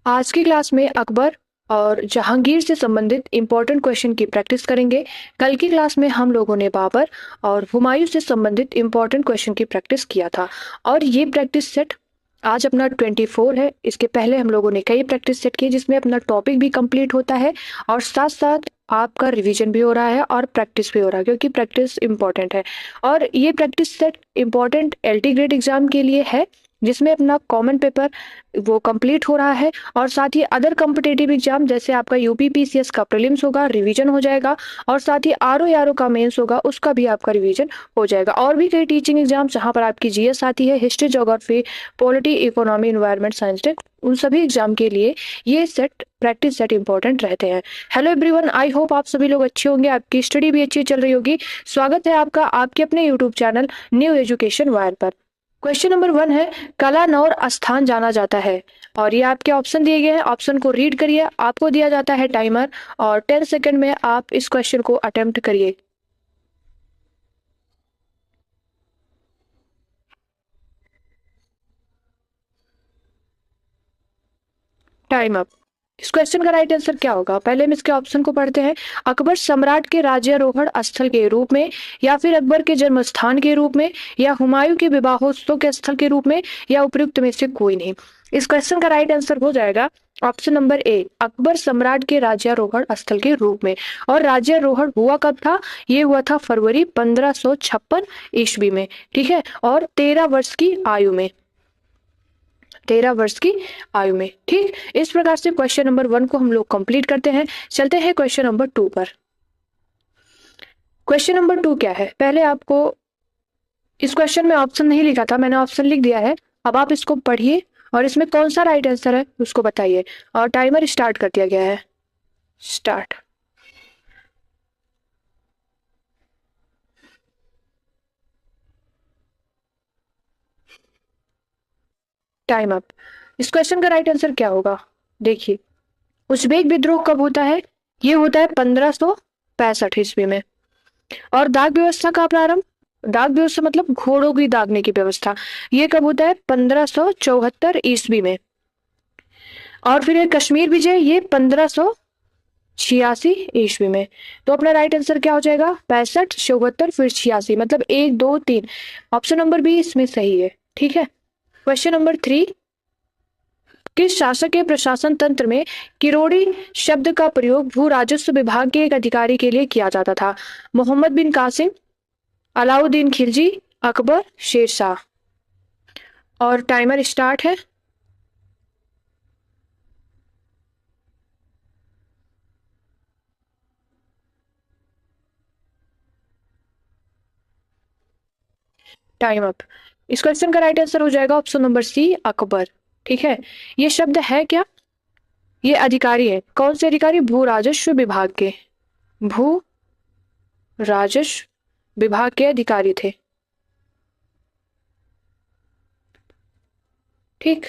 आज की क्लास में अकबर और जहांगीर से संबंधित इंपॉर्टेंट क्वेश्चन की प्रैक्टिस करेंगे। कल की क्लास में हम लोगों ने बाबर और हुमायूं से संबंधित इंपॉर्टेंट क्वेश्चन की प्रैक्टिस किया था और ये प्रैक्टिस सेट आज अपना 24 है। इसके पहले हम लोगों ने कई प्रैक्टिस सेट किए जिसमें अपना टॉपिक भी कंप्लीट होता है और साथ साथ आपका रिवीजन भी हो रहा है और प्रैक्टिस भी हो रहा है, क्योंकि प्रैक्टिस इंपॉर्टेंट है। और ये practice set important LT grade exam के लिए है, जिसमें अपना कॉमन पेपर वो कंप्लीट हो रहा है और साथ ही अदर कॉम्पिटेटिव एग्जाम जैसे आपका यूपी पीसीएस का प्रीलिम्स होगा, रिवीजन हो जाएगा और साथ ही आरओ का मेंस होगा, उसका भी आपका रिवीजन हो जाएगा। और भी कई टीचिंग एग्जाम जहां पर आपकी जीएस आती है, history, geography, polity, economy, environment science, उन सभी एग्जाम के लिए ये सेट प्रैक्टिस सेट इंपॉर्टेंट रहते हैं। हेलो एवरीवन, आई होप आप सभी लोग अच्छे होंगे, आपकी स्टडी भी अच्छी चल रही होगी। स्वागत है आपका आपके अपने YouTube channel new education wire पर। क्वेश्चन नंबर 1 है, कलानौर स्थान जाना जाता है। और ये आपके ऑप्शन दिए गए हैं, ऑप्शन को रीड करिए। आपको दिया जाता है टाइमर और 10 सेकंड में आप इस क्वेश्चन को अटेम्प्ट करिए। Time up. इस क्वेश्चन का राइट आंसर क्या होगा? पहले हम इसके ऑप्शन को पढ़ते हैं। अकबर सम्राट के राज्यारोहण स्थल के रूप में, या फिर अकबर के जन्म स्थान के रूप में, या हुमायूं के विवाहोत्सव के स्थल के रूप में, या उपयुक्त में से कोई नहीं। इस क्वेश्चन का राइट आंसर हो जाएगा ऑप्शन नंबर ए, अकबर सम्राट के राज्यारोहण स्थल के रूप में। और राज्यारोहण हुआ कब था? ये हुआ था फरवरी 1556 ईस्वी में, ठीक है, और 13 वर्ष की आयु में, 13 वर्ष की आयु में। ठीक, इस प्रकार से क्वेश्चन नंबर 1 को हम लोग कंप्लीट करते हैं। चलते हैं क्वेश्चन नंबर 2 पर। क्वेश्चन नंबर 2 क्या है? पहले आपको इस क्वेश्चन में ऑप्शन नहीं लिखा था, मैंने ऑप्शन लिख दिया है। अब आप इसको पढ़िए और इसमें कौन सा राइट आंसर है उसको बताइए। और टाइमर स्टार्ट कर दिया गया है। स्टार्ट। Time up. इस क्वेश्चन का राइट आंसर क्या होगा? देखिए, उज्बेक विद्रोह कब होता है? ये होता है 1565 ईस्वी में। और दाग व्यवस्था का प्रारंभ, दाग व्यवस्था मतलब घोड़ों की दागने की व्यवस्था, ये कब होता है? 1574 ईस्वी में। और फिर ये कश्मीर विजय, ये 1586 ईस्वी में। तो अपना राइट आंसर क्या हो जाएगा? 65, 74, फिर 86, मतलब 1, 2, 3। ऑप्शन नंबर बी इसमें सही है। ठीक है। क्वेश्चन नंबर 3, किस शासक के प्रशासन तंत्र में किरोड़ी शब्द का प्रयोग भू राजस्व विभाग के एक अधिकारी के लिए किया जाता था? मोहम्मद बिन कासिम, अलाउद्दीन खिलजी, अकबर, शेरशाह। और टाइमर स्टार्ट है। Time up. इस क्वेश्चन का राइट आंसर हो जाएगा ऑप्शन नंबर सी, अकबर। ठीक है। ये शब्द है क्या? ये अधिकारी है। कौन से अधिकारी? भू राजस्व विभाग के, भू राजस्व विभाग के अधिकारी थे। ठीक।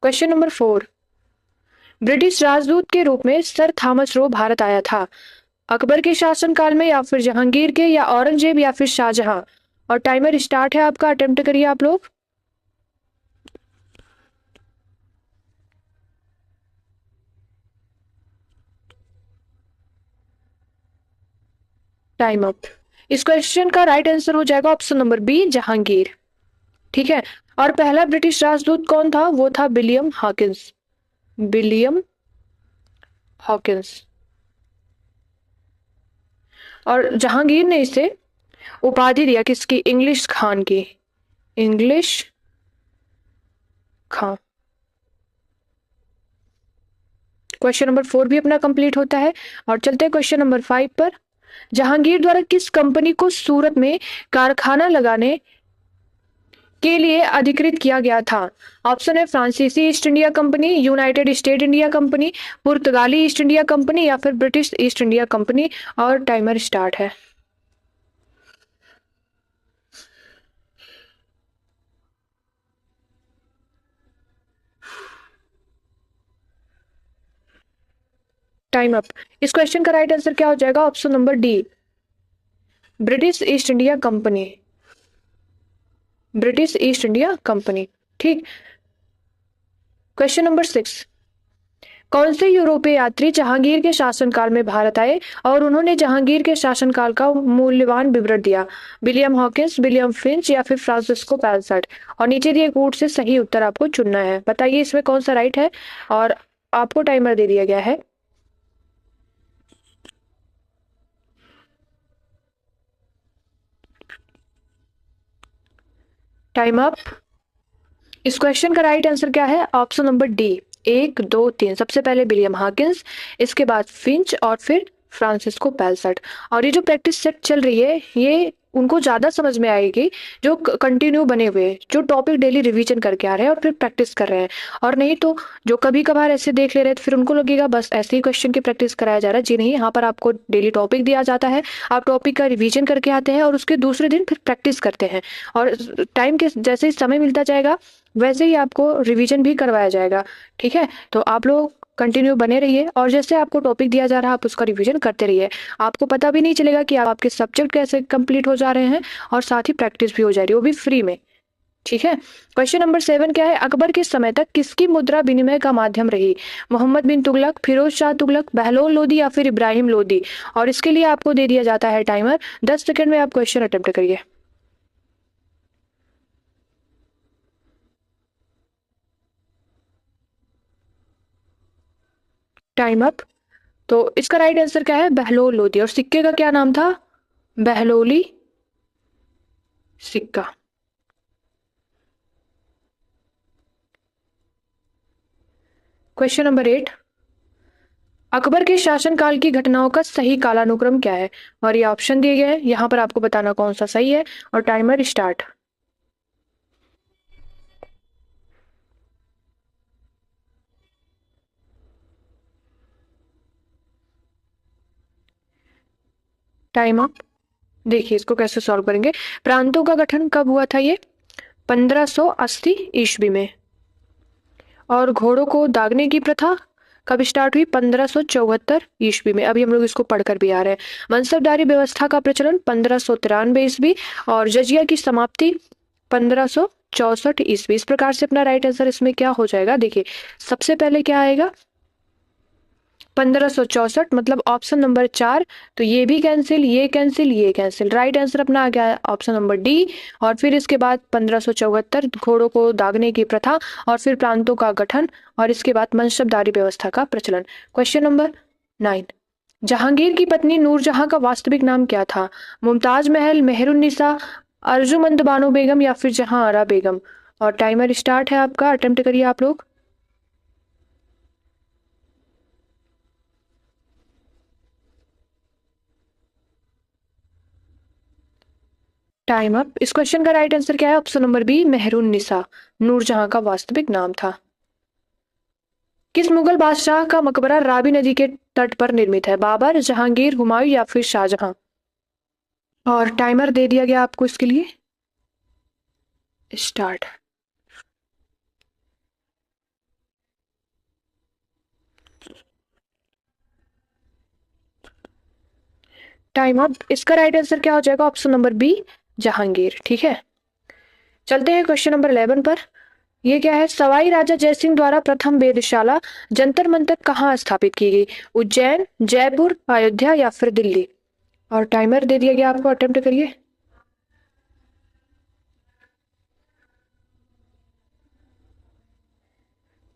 क्वेश्चन नंबर 4, ब्रिटिश राजदूत के रूप में सर थॉमस रो भारत आया था। अकबर के शासनकाल में, या फिर जहांगीर के, या औरंगजेब, या फिर शाहजहां। और टाइमर स्टार्ट है आपका, अटेम्प्ट करिए आप लोग। Time up. इस क्वेश्चन का राइट आंसर हो जाएगा ऑप्शन नंबर बी, जहांगीर। ठीक है। और पहला ब्रिटिश राजदूत कौन था? वो था विलियम हॉकिंस। William Hawkins. और जहांगीर ने इसे उपाधि दिया किसकी? इंग्लिश खान की। इंग्लिश खान। क्वेश्चन नंबर 4 भी अपना कंप्लीट होता है। और चलते हैं क्वेश्चन नंबर 5 पर। जहांगीर द्वारा किस कंपनी को सूरत में कारखाना लगाने के लिए अधिकृत किया गया था? ऑप्शन है फ्रांसीसी east India company, United state India company, पुर्तगाली ईस्ट इंडिया कंपनी, या फिर ब्रिटिश ईस्ट इंडिया कंपनी। और टाइमर स्टार्ट है। Time up. इस क्वेश्चन का राइट आंसर क्या हो जाएगा? Option number D, British east India company. British east India company. ठीक। क्वेश्चन नंबर 6, कौन से यूरोपीय यात्री जहांगीर के शासनकाल में भारत आए और उन्होंने जहांगीर के शासनकाल का मूल्यवान विवरण दिया? विलियम हॉकिंस, विलियम फिंच या फिर फ्रांसिस्को पैलसट? और नीचे दिए कोड से सही उत्तर आपको चुनना है। बताइए इसमें कौन सा राइट है, और आपको टाइमर दे दिया गया है। Time up. इस क्वेश्चन का राइट आंसर क्या है? Option number D, 1, 2, 3। सबसे पहले विलियम हॉकिंस, इसके बाद फिंच और फिर फ्रांसिस्को पैलसट। और ये जो प्रैक्टिस सेट चल रही है ये उनको ज्यादा समझ में आएगी जो कंटिन्यू बने हुए, जो टॉपिक डेली रिवीजन करके आ रहे हैं और फिर प्रैक्टिस कर रहे हैं। और नहीं तो जो कभी कभार ऐसे देख ले रहे हैं तो फिर उनको लगेगा बस ऐसे ही क्वेश्चन की प्रैक्टिस कराया जा रहा है। जी नहीं, यहाँ पर आपको डेली टॉपिक दिया जाता है, आप टॉपिक का रिवीजन करके आते हैं और उसके दूसरे दिन फिर प्रैक्टिस करते हैं। और टाइम के जैसे ही समय मिलता जाएगा वैसे ही आपको रिवीजन भी करवाया जाएगा। ठीक है, तो आप लोग कंटिन्यू बने रहिए और जैसे आपको टॉपिक दिया जा रहा है आप उसका रिवीजन करते रहिए। आपको पता भी नहीं चलेगा कि आपके सब्जेक्ट कैसे कंप्लीट हो जा रहे हैं और साथ ही प्रैक्टिस भी हो जा रही है, वो भी फ्री में। ठीक है। क्वेश्चन नंबर 7 क्या है? अकबर के समय तक किसकी मुद्रा विनिमय का माध्यम रही? मोहम्मद बिन तुगलक, फिरोज शाह तुगलक, बहलोल लोदी या फिर इब्राहिम लोदी? और इसके लिए आपको दे दिया जाता है टाइमर। 10 सेकंड में आप क्वेश्चन अटेम्प्ट करिए। Time up. तो इसका राइट आंसर क्या है? बहलोल लोदी। और सिक्के का क्या नाम था? बहलोली सिक्का। क्वेश्चन नंबर 8, अकबर के शासनकाल की घटनाओं का सही कालानुक्रम क्या है? और ये ऑप्शन दिए गए हैं, यहाँ पर आपको बताना कौन सा सही है। और टाइमर स्टार्ट। Time up. देखिए इसको कैसे सॉल्व करेंगे। प्रांतों का गठन कब हुआ था? ये 1580 ईस्वी में। और घोड़ों को दागने की प्रथा कब स्टार्ट हुई? 1574 ईस्वी में। अभी हम लोग इसको पढ़कर भी आ रहे हैं। मनसबदारी व्यवस्था का प्रचलन 1593 ईस्वी। और जजिया की समाप्ति 1564 ईस्वी। इस प्रकार से अपना राइट आंसर इसमें क्या हो जाएगा? देखिए सबसे पहले क्या आएगा? 1564, मतलब ऑप्शन नंबर 4। तो ये भी कैंसिल, ये कैंसिल, ये कैंसिल। राइट आंसर अपना आ गया ऑप्शन नंबर डी। और फिर इसके बाद 1574 घोड़ों को दागने की प्रथा, और फिर प्रांतों का गठन, और इसके बाद मनसबदारी व्यवस्था का प्रचलन। क्वेश्चन नंबर 9, जहांगीर की पत्नी नूरजहां का वास्तविक नाम क्या था? मुमताज महल, मेहरुन्निसा, अर्जुमंद बानो बेगम या फिर जहां आरा बेगम? और टाइमर स्टार्ट है आपका, अटेम्प्ट करिए आप लोग। Time up. इस क्वेश्चन का राइट आंसर क्या है? Option number B, Mehrunnisa Nurjahan का वास्तविक नाम था। किस मुगल बादशाह का मकबरा रावी नदी के तट पर निर्मित है? बाबर, जहांगीर, हुमायूं या फिर शाहजहां? और टाइमर दे दिया गया आपको इसके लिए, स्टार्ट। Time up. इसका राइट आंसर क्या हो जाएगा? Option number B, Jahangir. ठीक है, चलते हैं क्वेश्चन नंबर 11 पर। ये क्या है? सवाई राजा जयसिंह द्वारा प्रथम वेधशाला जंतर मंतर कहाँ स्थापित की गई? उज्जैन, जयपुर, अयोध्या या फिर दिल्ली? और टाइमर दे दिया गया आपको, अटेम्प्ट करिए।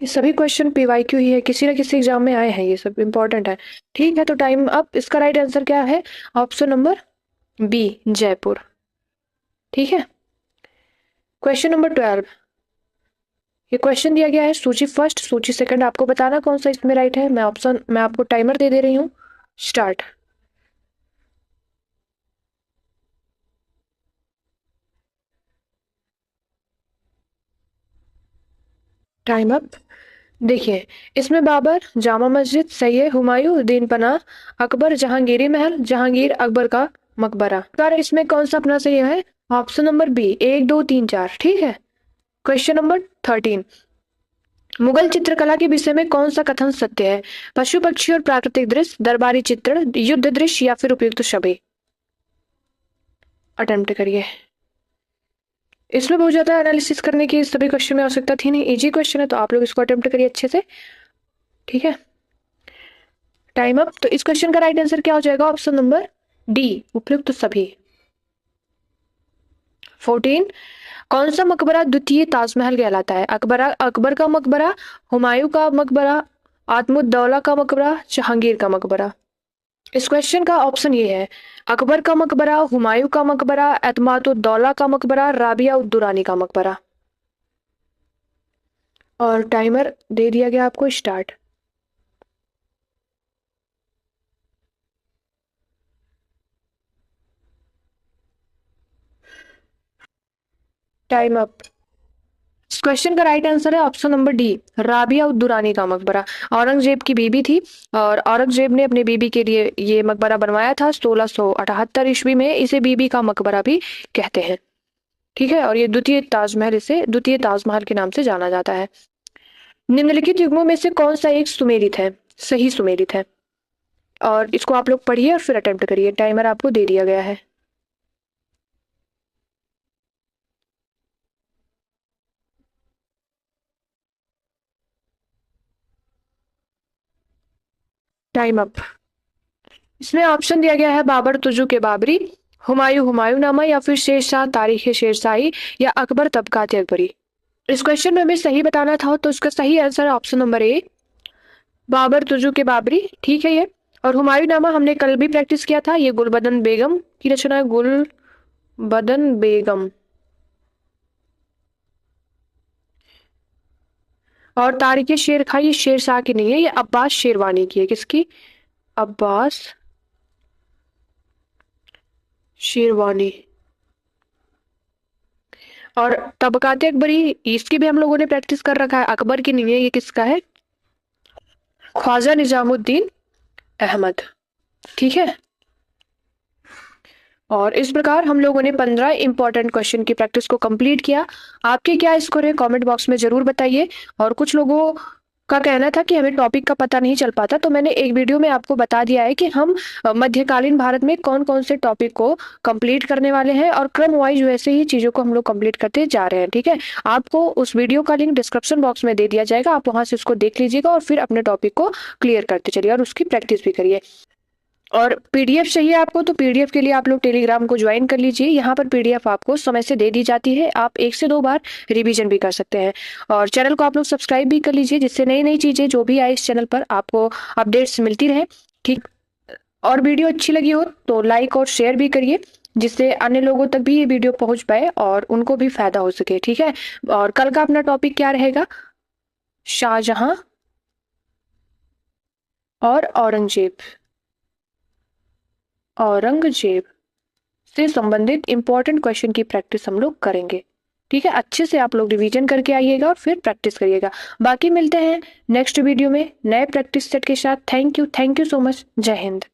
ये सभी क्वेश्चन पीवाईक्यू ही है, किसी ना किसी एग्जाम में आए हैं, ये सब इंपॉर्टेंट है। ठीक है, तो टाइम अप। इसका राइट आंसर क्या है? Option number B, Jaipur. ठीक है, क्वेश्चन नंबर 12। ये क्वेश्चन दिया गया है सूची फर्स्ट, सूची सेकंड। आपको बताना कौन सा इसमें राइट है। मैं आपको टाइमर दे रही हूँ, स्टार्ट। Time up. देखिए इसमें बाबर, जामा मस्जिद सही है, हुमायूं, दीन पनाह, अकबर, जहांगीरी महल, जहांगीर अकबर का मकबरा। कार इसमें कौन सा अपना सही है? Option number B, 1, 2, 3, 4। ठीक है, क्वेश्चन नंबर 13, मुगल चित्रकला के विषय में कौन सा कथन सत्य है? पशु पक्षी और प्राकृतिक दृश्य, दरबारी चित्रण, युद्ध दृश्य या फिर उपयुक्त छवि? अटेम्प्ट करिए। इसमें बहुत ज़्यादा एनालिसिस करने की सभी क्वेश्चन में आवश्यकता थी नहीं, इजी क्वेश्चन है, तो आप लोग इसको अटेम्प्ट करिए अच्छे से, ठीक है। Time up. तो इस क्वेश्चन का राइट आंसर क्या हो जाएगा? ऑप्शन नंबर डी, उपयुक्त तो सभी। 14, कौन सा मकबरा द्वितीय ताजमहल कहलाता है? अकबर का मकबरा, हुमायूं का मकबरा, आत्मुद्दौला का मकबरा, जहांगीर का मकबरा। इस क्वेश्चन का ऑप्शन ये है, अकबर का मकबरा, हुमायूं का मकबरा, एतमादुद्दौला का मकबरा, राबिया उद दुरानी का मकबरा। और टाइमर दे दिया गया आपको, स्टार्ट। Time up. इस क्वेश्चन का राइट आंसर है ऑप्शन नंबर डी, राबिया उद दुरानी का मकबरा। औरंगजेब की बीबी थी और औरंगजेब ने अपने बीबी के लिए ये मकबरा बनवाया था 1678 ईस्वी में। इसे बीबी का मकबरा भी कहते हैं, ठीक है। और ये इसे द्वितीय ताजमहल के नाम से जाना जाता है। निम्नलिखित युग्मों में से कौन सा एक सुमेलित है? सही सुमेलित है। और इसको आप लोग पढ़िए और फिर अटेम्प्ट करिए। टाइमर आपको दे दिया गया है। Time up. इसमें ऑप्शन दिया गया है, बाबर तुजू के बाबरी, हुमायूं हुमायूंनामा, या फिर शेरशाह तारीख शेरशाही, या अकबर तबकात अकबरी। इस क्वेश्चन में हमें सही बताना था, तो इसका सही आंसर है ऑप्शन नंबर ए, बाबर तुजू के बाबरी, ठीक है ये। और हुमायूंनामा हमने कल भी प्रैक्टिस किया था, ये गुलबदन बेगम की रचना है, गुलबदन बेगम। और तारीख शेरशाह ये शेरशाह की नहीं है, ये अब्बास शेरवानी की है। किसकी? अब्बास शेरवानी। और तबकात अकबरी, इसकी भी हम लोगों ने प्रैक्टिस कर रखा है, अकबर की नहीं है, ये किसका है? ख्वाजा निजामुद्दीन अहमद, ठीक है। और इस प्रकार हम लोगों ने 15 इंपॉर्टेंट क्वेश्चन की प्रैक्टिस को कंप्लीट किया। आपके क्या स्कोर है कमेंट बॉक्स में जरूर बताइए। और कुछ लोगों का कहना था कि हमें टॉपिक का पता नहीं चल पाता, तो मैंने एक वीडियो में आपको बता दिया है कि हम मध्यकालीन भारत में कौन कौन से टॉपिक को कंप्लीट करने वाले हैं, और क्रम वाइज वैसे ही चीजों को हम लोग कंप्लीट करते जा रहे हैं, ठीक है। आपको उस वीडियो का लिंक डिस्क्रिप्शन बॉक्स में दे दिया जाएगा, आप वहां से उसको देख लीजिएगा और फिर अपने टॉपिक को क्लियर करते चलिए और उसकी प्रैक्टिस भी करिए। और पीडीएफ चाहिए आपको, तो पीडीएफ के लिए आप लोग टेलीग्राम को ज्वाइन कर लीजिए। यहाँ पर पीडीएफ आपको समय से दे दी जाती है, आप 1 से 2 बार रिवीजन भी कर सकते हैं। और चैनल को आप लोग सब्सक्राइब भी कर लीजिए, जिससे नई नई चीजें जो भी आए इस चैनल पर आपको अपडेट्स मिलती रहे, ठीक। और वीडियो अच्छी लगी हो तो लाइक और शेयर भी करिए, जिससे अन्य लोगों तक भी ये वीडियो पहुंच पाए और उनको भी फायदा हो सके, ठीक है। और कल का अपना टॉपिक क्या रहेगा? शाहजहां और औरंगजेब से संबंधित इंपॉर्टेंट क्वेश्चन की प्रैक्टिस हम लोग करेंगे, ठीक है। अच्छे से आप लोग रिवीजन करके आइएगा और फिर प्रैक्टिस करिएगा। बाकी मिलते हैं नेक्स्ट वीडियो में नए प्रैक्टिस सेट के साथ। Thank you so much. जय हिंद।